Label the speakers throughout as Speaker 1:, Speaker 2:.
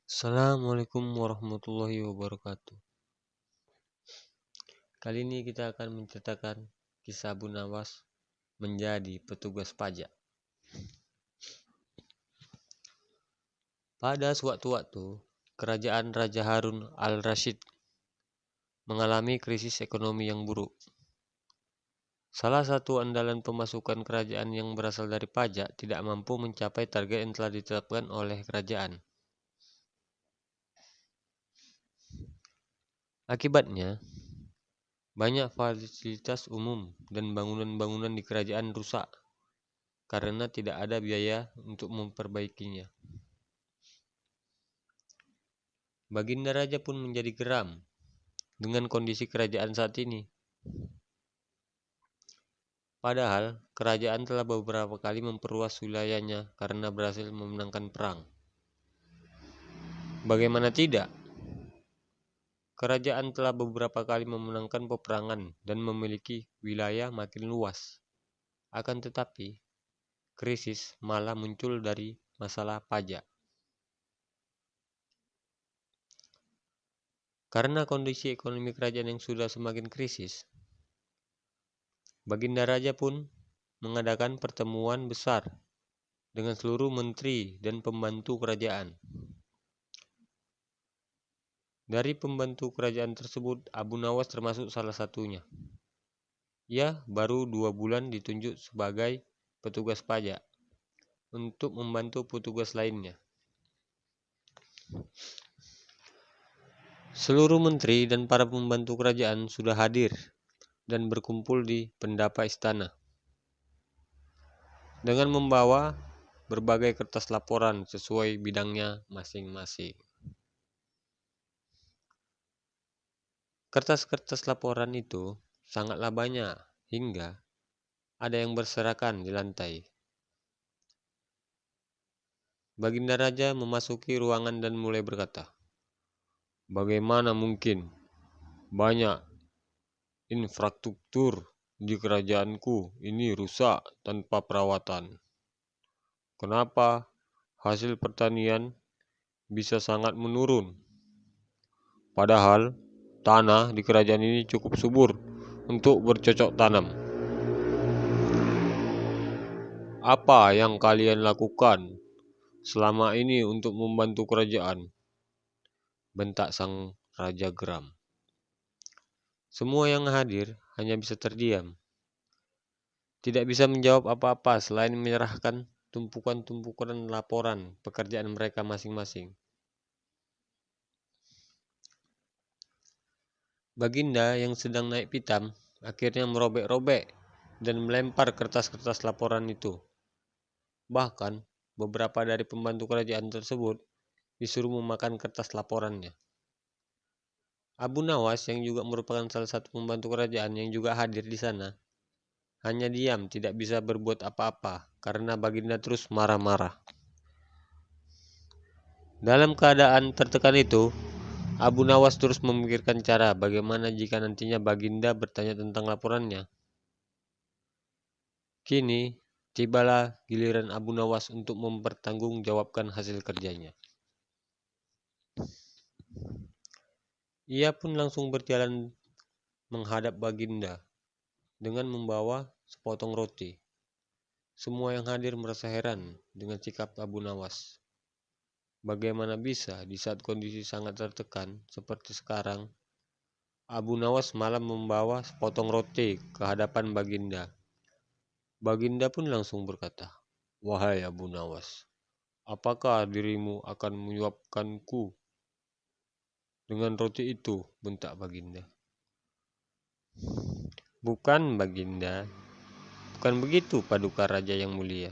Speaker 1: Assalamualaikum warahmatullahi wabarakatuh. Kali ini kita akan menceritakan kisah Abu Nawas menjadi petugas pajak. Pada suatu waktu, kerajaan Raja Harun al-Rashid mengalami krisis ekonomi yang buruk. Salah satu andalan pemasukan kerajaan yang berasal dari pajak tidak mampu mencapai target yang telah ditetapkan oleh kerajaan. Akibatnya, banyak fasilitas umum dan bangunan-bangunan di kerajaan rusak karena tidak ada biaya untuk memperbaikinya. Baginda Raja pun menjadi geram dengan kondisi kerajaan saat ini. Padahal, kerajaan telah beberapa kali memperluas wilayahnya karena berhasil memenangkan perang. Bagaimana tidak? Kerajaan telah beberapa kali memenangkan peperangan dan memiliki wilayah makin luas. Akan tetapi, krisis malah muncul dari masalah pajak. Karena kondisi ekonomi kerajaan yang sudah semakin krisis, Baginda Raja pun mengadakan pertemuan besar dengan seluruh menteri dan pembantu kerajaan. Dari pembantu kerajaan tersebut, Abu Nawas termasuk salah satunya. Ia baru 2 bulan ditunjuk sebagai petugas pajak untuk membantu petugas lainnya. Seluruh menteri dan para pembantu kerajaan sudah hadir dan berkumpul di pendapa istana dengan membawa berbagai kertas laporan sesuai bidangnya masing-masing. Kertas-kertas laporan itu sangatlah banyak hingga ada yang berserakan di lantai. Baginda Raja memasuki ruangan dan mulai berkata, "Bagaimana mungkin banyak infrastruktur di kerajaanku ini rusak tanpa perawatan? Kenapa hasil pertanian bisa sangat menurun? Padahal tanah di kerajaan ini cukup subur untuk bercocok tanam. Apa yang kalian lakukan selama ini untuk membantu kerajaan?" bentak sang raja geram. Semua yang hadir hanya bisa terdiam. Tidak bisa menjawab apa-apa selain menyerahkan tumpukan-tumpukan laporan pekerjaan mereka masing-masing. Baginda yang sedang naik pitam akhirnya merobek-robek dan melempar kertas-kertas laporan itu. Bahkan, beberapa dari pembantu kerajaan tersebut disuruh memakan kertas laporannya. Abu Nawas yang juga merupakan salah satu pembantu kerajaan yang juga hadir di sana, hanya diam tidak bisa berbuat apa-apa karena Baginda terus marah-marah. Dalam keadaan tertekan itu, Abu Nawas terus memikirkan cara bagaimana jika nantinya Baginda bertanya tentang laporannya. Kini, tibalah giliran Abu Nawas untuk mempertanggungjawabkan hasil kerjanya. Ia pun langsung berjalan menghadap Baginda dengan membawa sepotong roti. Semua yang hadir merasa heran dengan sikap Abu Nawas. Bagaimana bisa di saat kondisi sangat tertekan seperti sekarang, Abu Nawas malah membawa sepotong roti ke hadapan Baginda. Baginda pun langsung berkata, "Wahai Abu Nawas, apakah dirimu akan menyuapkanku dengan roti itu?" bentak Baginda. "Bukan Baginda, bukan begitu Paduka Raja yang mulia.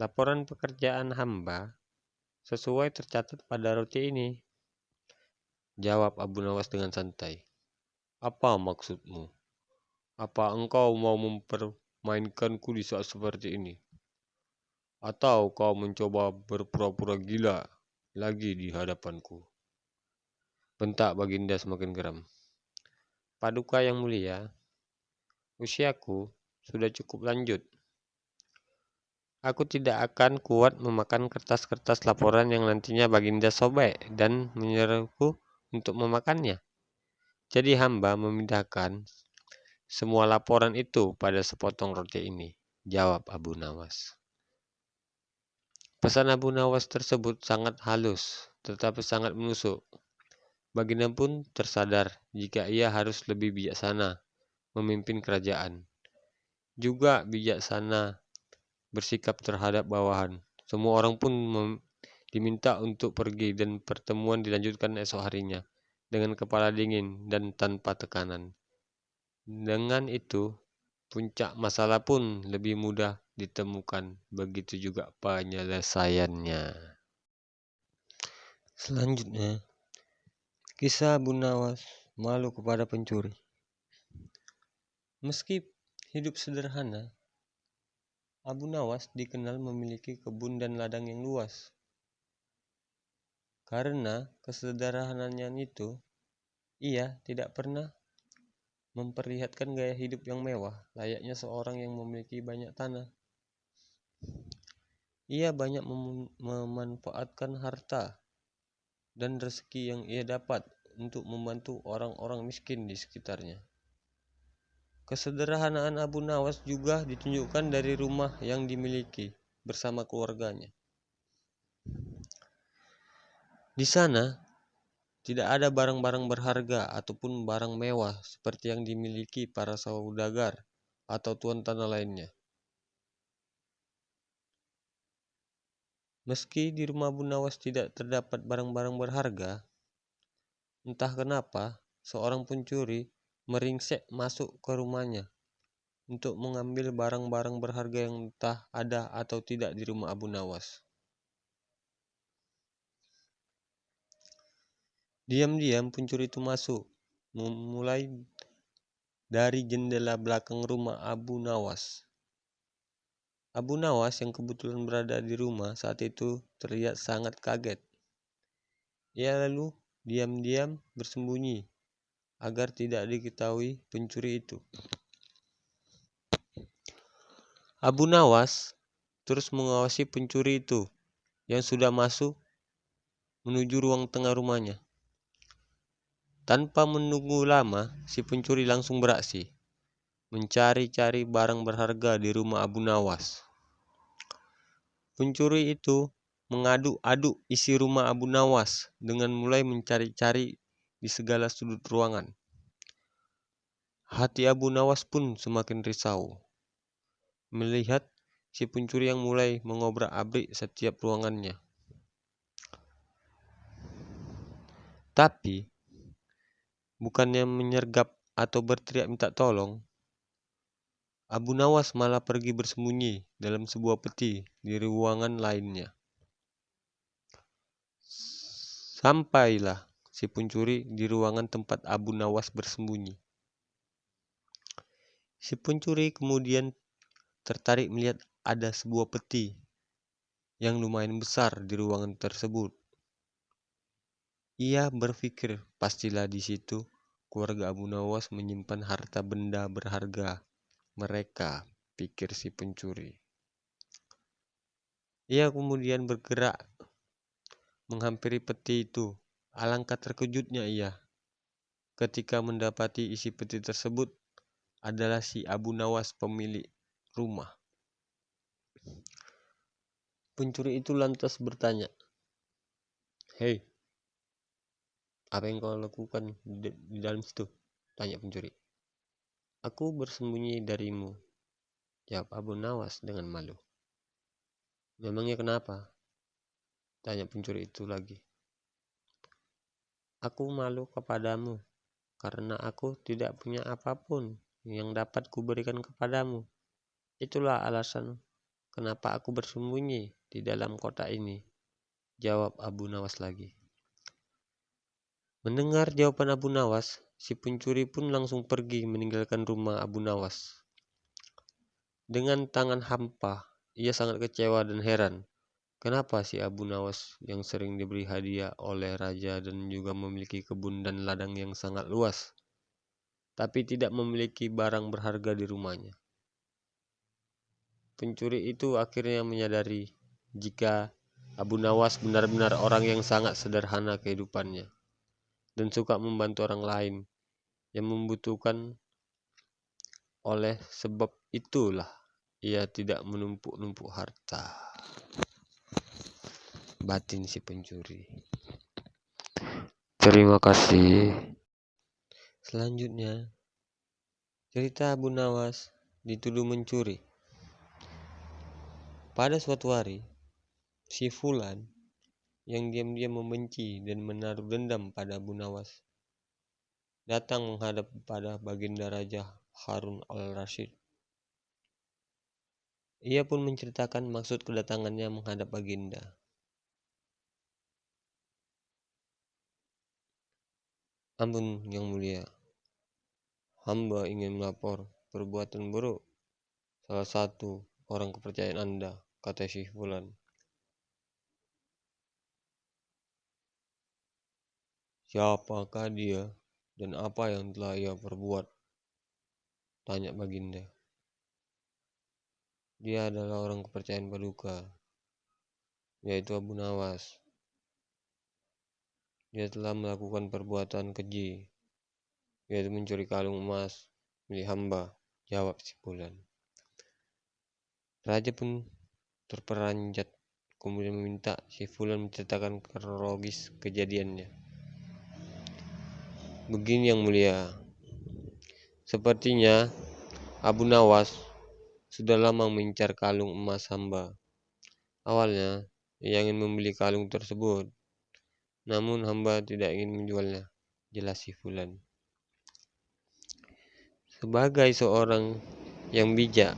Speaker 1: Laporan pekerjaan hamba sesuai tercatat pada roti ini," jawab Abu Nawas dengan santai. "Apa maksudmu? Apa engkau mau mempermainkanku di saat seperti ini? Atau kau mencoba berpura-pura gila lagi di hadapanku?" bentak Baginda semakin geram. "Paduka yang mulia, usiaku sudah cukup lanjut. Aku tidak akan kuat memakan kertas-kertas laporan yang nantinya Baginda sobek dan menyuruhku untuk memakannya. Jadi hamba memindahkan semua laporan itu pada sepotong roti ini, jawab Abu Nawas. Pesan Abu Nawas tersebut sangat halus, tetapi sangat menusuk. Baginda pun tersadar jika ia harus lebih bijaksana memimpin kerajaan. Juga bijaksana bersikap terhadap bawahan. Semua orang pun diminta untuk pergi dan pertemuan dilanjutkan esok harinya dengan kepala dingin dan tanpa tekanan. Dengan itu, puncak masalah pun lebih mudah ditemukan, begitu juga penyelesaiannya. Selanjutnya, kisah Abu Nawas malu kepada pencuri. Meski hidup sederhana, Abu Nawas dikenal memiliki kebun dan ladang yang luas. Karena kesederhanaannya itu, ia tidak pernah memperlihatkan gaya hidup yang mewah, layaknya seorang yang memiliki banyak tanah. Ia banyak memanfaatkan harta dan rezeki yang ia dapat untuk membantu orang-orang miskin di sekitarnya. Kesederhanaan Abu Nawas juga ditunjukkan dari rumah yang dimiliki bersama keluarganya. Di sana, tidak ada barang-barang berharga ataupun barang mewah seperti yang dimiliki para saudagar atau tuan tanah lainnya. Meski di rumah Abu Nawas tidak terdapat barang-barang berharga, entah kenapa seorang pencuri meringsek masuk ke rumahnya untuk mengambil barang-barang berharga yang entah ada atau tidak di rumah Abu Nawas. Diam-diam pencuri itu masuk, memulai dari jendela belakang rumah Abu Nawas. Abu Nawas yang kebetulan berada di rumah saat itu terlihat sangat kaget. Ia lalu diam-diam bersembunyi agar tidak diketahui pencuri itu. Abu Nawas terus mengawasi pencuri itu yang sudah masuk menuju ruang tengah rumahnya. Tanpa menunggu lama, si pencuri langsung beraksi mencari-cari barang berharga di rumah Abu Nawas. Pencuri itu mengaduk-aduk isi rumah Abu Nawas dengan mulai mencari-cari di segala sudut ruangan. Hati Abu Nawas pun semakin risau melihat si pencuri yang mulai mengobrak-abrik setiap ruangannya. Tapi bukannya menyergap atau berteriak minta tolong, Abu Nawas malah pergi bersembunyi dalam sebuah peti di ruangan lainnya. Sampailah si pencuri di ruangan tempat Abu Nawas bersembunyi. Si pencuri kemudian tertarik melihat ada sebuah peti yang lumayan besar di ruangan tersebut. Ia berpikir pastilah di situ keluarga Abu Nawas menyimpan harta benda berharga mereka, pikir si pencuri. Ia kemudian bergerak menghampiri peti itu. Alangkah terkejutnya ia ketika mendapati isi peti tersebut adalah si Abu Nawas pemilik rumah. Pencuri itu lantas bertanya, "Hei, apa yang kau lakukan di dalam situ?" tanya pencuri. "Aku bersembunyi darimu," jawab Abu Nawas dengan malu. "Memangnya kenapa?" tanya pencuri itu lagi. "Aku malu kepadamu karena aku tidak punya apapun yang dapat kuberikan kepadamu. Itulah alasan kenapa aku bersembunyi di dalam kotak ini," jawab Abu Nawas lagi. Mendengar jawaban Abu Nawas, si pencuri pun langsung pergi meninggalkan rumah Abu Nawas. Dengan tangan hampa, ia sangat kecewa dan heran. Kenapa si Abu Nawas yang sering diberi hadiah oleh raja dan juga memiliki kebun dan ladang yang sangat luas, tapi tidak memiliki barang berharga di rumahnya? Pencuri itu akhirnya menyadari jika Abu Nawas benar-benar orang yang sangat sederhana kehidupannya dan suka membantu orang lain yang membutuhkan. Oleh sebab itulah ia tidak menumpuk-numpuk harta. Batin si pencuri. Terima kasih. Selanjutnya, cerita Abu Nawas dituduh mencuri. Pada suatu hari, si Fulan yang diam-diam membenci dan menaruh dendam pada Abu Nawas datang menghadap pada Baginda Raja Harun al-Rasyid. Ia pun menceritakan maksud kedatangannya menghadap Baginda. Ampun, Yang Mulia, hamba ingin melapor perbuatan buruk salah satu orang kepercayaan Anda, kata Syekh Fulan. Siapakah dia dan apa yang telah ia perbuat? Tanya Baginda. Dia adalah orang kepercayaan Paduka, yaitu Abu Nawas. Dia telah melakukan perbuatan keji, yaitu mencuri kalung emas milik hamba, jawab si Fulan. Raja pun terperanjat, kemudian meminta si Fulan menceritakan kronologis kejadiannya. Begini Yang Mulia, sepertinya Abu Nawas sudah lama mengincar kalung emas hamba. Awalnya ia ingin membeli kalung tersebut, namun hamba tidak ingin menjualnya, jelas si Fulan. Sebagai seorang yang bijak,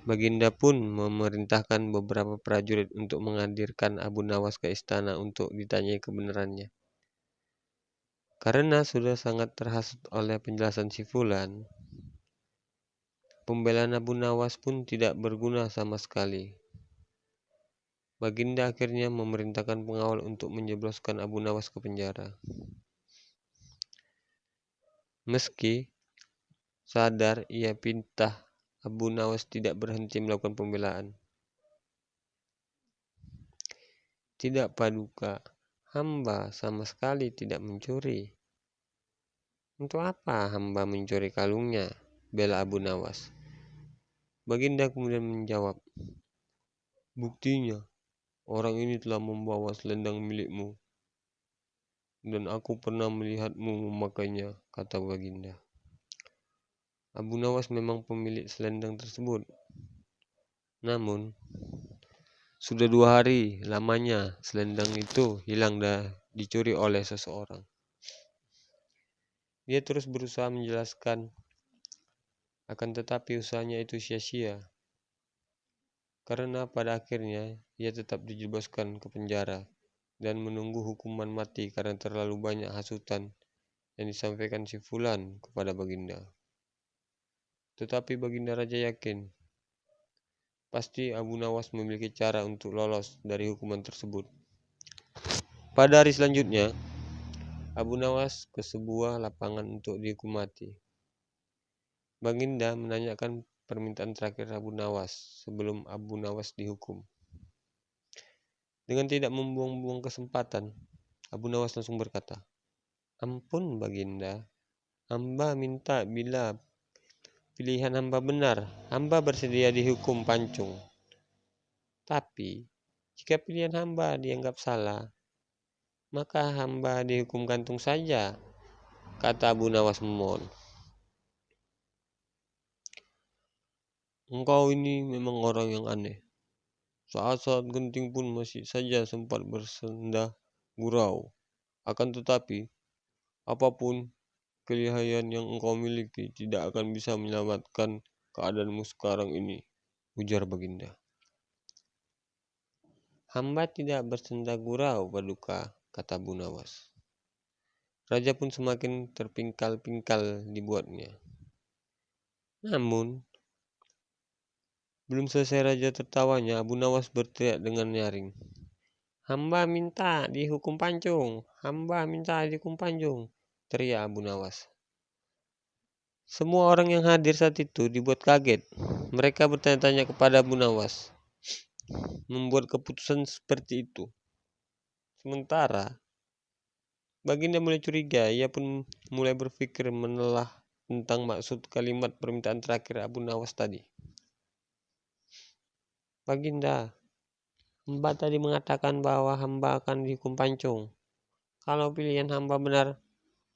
Speaker 1: Baginda pun memerintahkan beberapa prajurit untuk menghadirkan Abu Nawas ke istana untuk ditanyai kebenarannya. Karena sudah sangat terhasut oleh penjelasan si Fulan, pembelaan Abu Nawas pun tidak berguna sama sekali. Baginda akhirnya memerintahkan pengawal untuk menjebloskan Abu Nawas ke penjara. Meski sadar ia pinta, Abu Nawas tidak berhenti melakukan pembelaan. Tidak Paduka, hamba sama sekali tidak mencuri. Untuk apa hamba mencuri kalungnya? Bela Abu Nawas. Baginda kemudian menjawab, buktinya orang ini telah membawa selendang milikmu dan aku pernah melihatmu memakainya, kata Baginda. Abu Nawas memang pemilik selendang tersebut. Namun, sudah 2 hari lamanya selendang itu hilang dan dicuri oleh seseorang. Dia terus berusaha menjelaskan, akan tetapi usahanya itu sia-sia. Karena pada akhirnya ia tetap dijebloskan ke penjara dan menunggu hukuman mati karena terlalu banyak hasutan yang disampaikan si Fulan kepada Baginda. Tetapi Baginda Raja yakin pasti Abu Nawas memiliki cara untuk lolos dari hukuman tersebut. Pada hari selanjutnya, Abu Nawas ke sebuah lapangan untuk dihukum mati. Baginda menanyakan permintaan terakhir Abu Nawas sebelum Abu Nawas dihukum. Dengan tidak membuang-buang kesempatan, Abu Nawas langsung berkata, ampun Baginda, hamba minta bila pilihan hamba benar, hamba bersedia dihukum pancung. Tapi, jika pilihan hamba dianggap salah, maka hamba dihukum gantung saja, kata Abu Nawas memohon. Engkau ini memang orang yang aneh. Saat-saat genting pun masih saja sempat bersenda gurau. Akan tetapi, apapun kelihayan yang engkau miliki tidak akan bisa menyelamatkan keadaanmu sekarang ini, ujar Baginda. Hamba tidak bersenda gurau, Paduka, kata Abu Nawas. Raja pun semakin terpingkal-pingkal dibuatnya. Namun, belum selesai raja tertawanya, Abu Nawas berteriak dengan nyaring. Hamba minta dihukum pancung, hamba minta dihukum pancung, teriak Abu Nawas. Semua orang yang hadir saat itu dibuat kaget. mereka bertanya-tanya kepada Abu Nawas, membuat keputusan seperti itu. Sementara Baginda mulai curiga, ia pun mulai berpikir menelah tentang maksud kalimat permintaan terakhir Abu Nawas tadi. Baginda, hamba tadi mengatakan bahwa hamba akan dihukum pancung. Kalau pilihan hamba benar,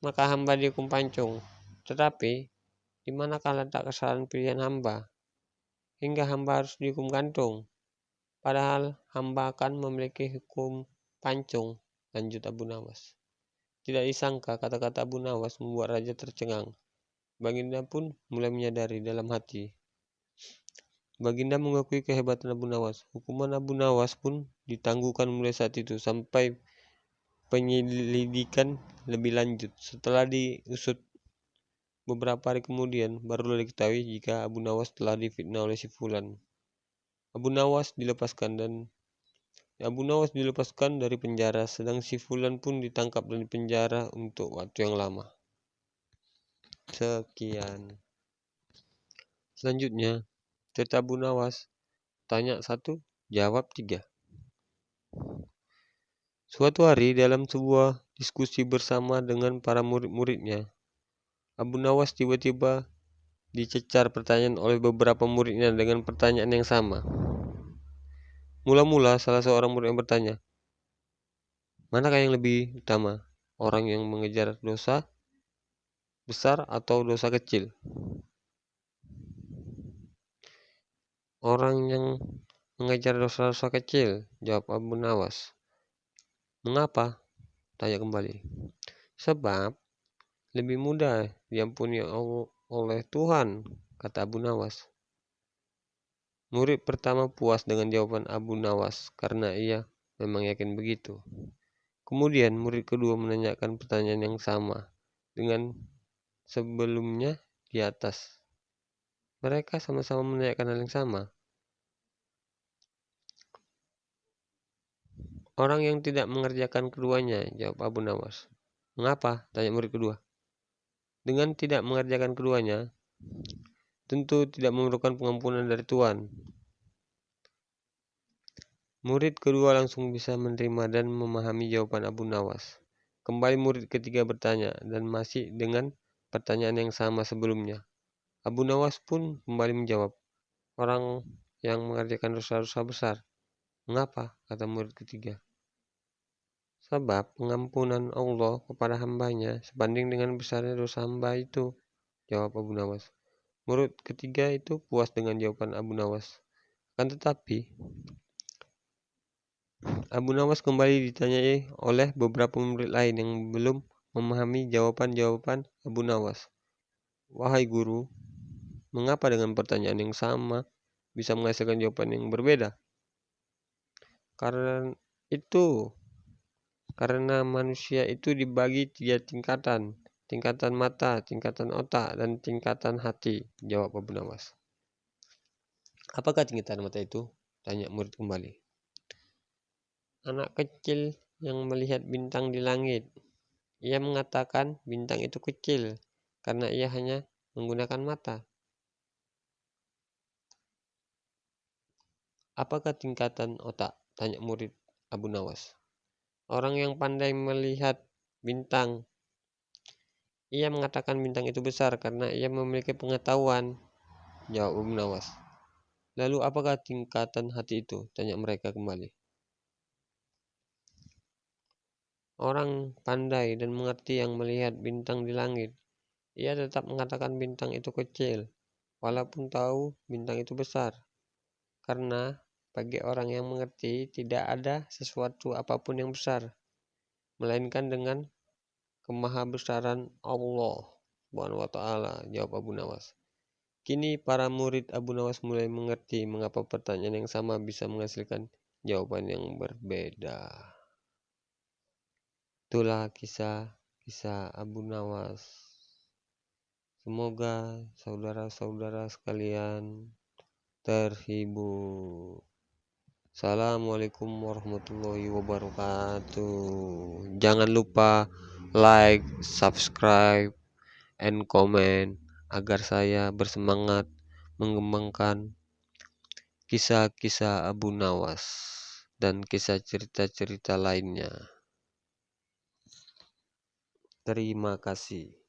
Speaker 1: maka hamba dihukum pancung. Tetapi, di manakah letak kesalahan pilihan hamba? Hingga hamba harus dihukum gantung. Padahal hamba akan memiliki hukum pancung, lanjut Abu Nawas. Tidak disangka kata-kata Abu Nawas membuat raja tercengang. Baginda pun mulai menyadari dalam hati. Baginda mengakui kehebatan Abu Nawas. Hukuman Abu Nawas pun ditangguhkan mulai saat itu sampai penyelidikan lebih lanjut. Setelah diusut beberapa hari kemudian, barulah diketahui jika Abu Nawas telah difitnah oleh si Fulan. Abu Nawas dilepaskan dari penjara, sedang si Fulan pun ditangkap dan dipenjara untuk waktu yang lama. Sekian. Selanjutnya, cerita Abu Nawas. Tanya 1, jawab 3. Suatu hari dalam sebuah diskusi bersama dengan para murid-muridnya, Abu Nawas tiba-tiba dicecar pertanyaan oleh beberapa muridnya dengan pertanyaan yang sama. Mula-mula salah seorang murid yang bertanya, manakah yang lebih utama? Orang yang mengejar dosa besar atau dosa kecil? Orang yang mengejar dosa-dosa kecil, jawab Abu Nawas. Mengapa? Tanya kembali. Sebab lebih mudah diampuni oleh Tuhan, kata Abu Nawas. Murid pertama puas dengan jawaban Abu Nawas karena ia memang yakin begitu. Kemudian murid kedua menanyakan pertanyaan yang sama dengan sebelumnya di atas. Mereka sama-sama menanyakan hal yang sama. Orang yang tidak mengerjakan keduanya, jawab Abu Nawas. Mengapa? Tanya murid kedua. Dengan tidak mengerjakan keduanya, tentu tidak memerlukan pengampunan dari Tuhan. Murid kedua langsung bisa menerima dan memahami jawaban Abu Nawas. Kembali murid ketiga bertanya dan masih dengan pertanyaan yang sama sebelumnya. Abu Nawas pun kembali menjawab, orang yang mengerjakan dosa-dosa besar. Mengapa? Kata murid ketiga. Sebab pengampunan Allah kepada hambanya sebanding dengan besarnya dosa hamba itu, jawab Abu Nawas. Murid ketiga itu puas dengan jawaban Abu Nawas. Akan tetapi, Abu Nawas kembali ditanyai oleh beberapa murid lain yang belum memahami jawaban-jawaban Abu Nawas. Wahai guru, mengapa dengan pertanyaan yang sama bisa menghasilkan jawaban yang berbeda? Karena manusia itu dibagi 3 tingkatan. Tingkatan mata, tingkatan otak, dan tingkatan hati, jawab Abu Nawas. Apakah tingkatan mata itu? Tanya murid kembali. Anak kecil yang melihat bintang di langit. Ia mengatakan bintang itu kecil karena ia hanya menggunakan mata. Apakah tingkatan otak? Tanya murid Abu Nawas. Orang yang pandai melihat bintang. Ia mengatakan bintang itu besar karena ia memiliki pengetahuan, jawab Abu Nawas. Lalu apakah tingkatan hati itu? Tanya mereka kembali. Orang pandai dan mengerti yang melihat bintang di langit, ia tetap mengatakan bintang itu kecil, walaupun tahu bintang itu besar. Karena bagi orang yang mengerti tidak ada sesuatu apapun yang besar, melainkan dengan kemahabesaran Allah Subhanahu wa Ta'ala, jawab Abu Nawas. Kini para murid Abu Nawas mulai mengerti mengapa pertanyaan yang sama bisa menghasilkan jawaban yang berbeda. Itulah kisah Abu Nawas. Semoga saudara-saudara sekalian terhibur. Assalamualaikum warahmatullahi wabarakatuh. Jangan lupa like, subscribe, and comment agar saya bersemangat mengembangkan kisah-kisah Abu Nawas dan kisah cerita-cerita lainnya. Terima kasih.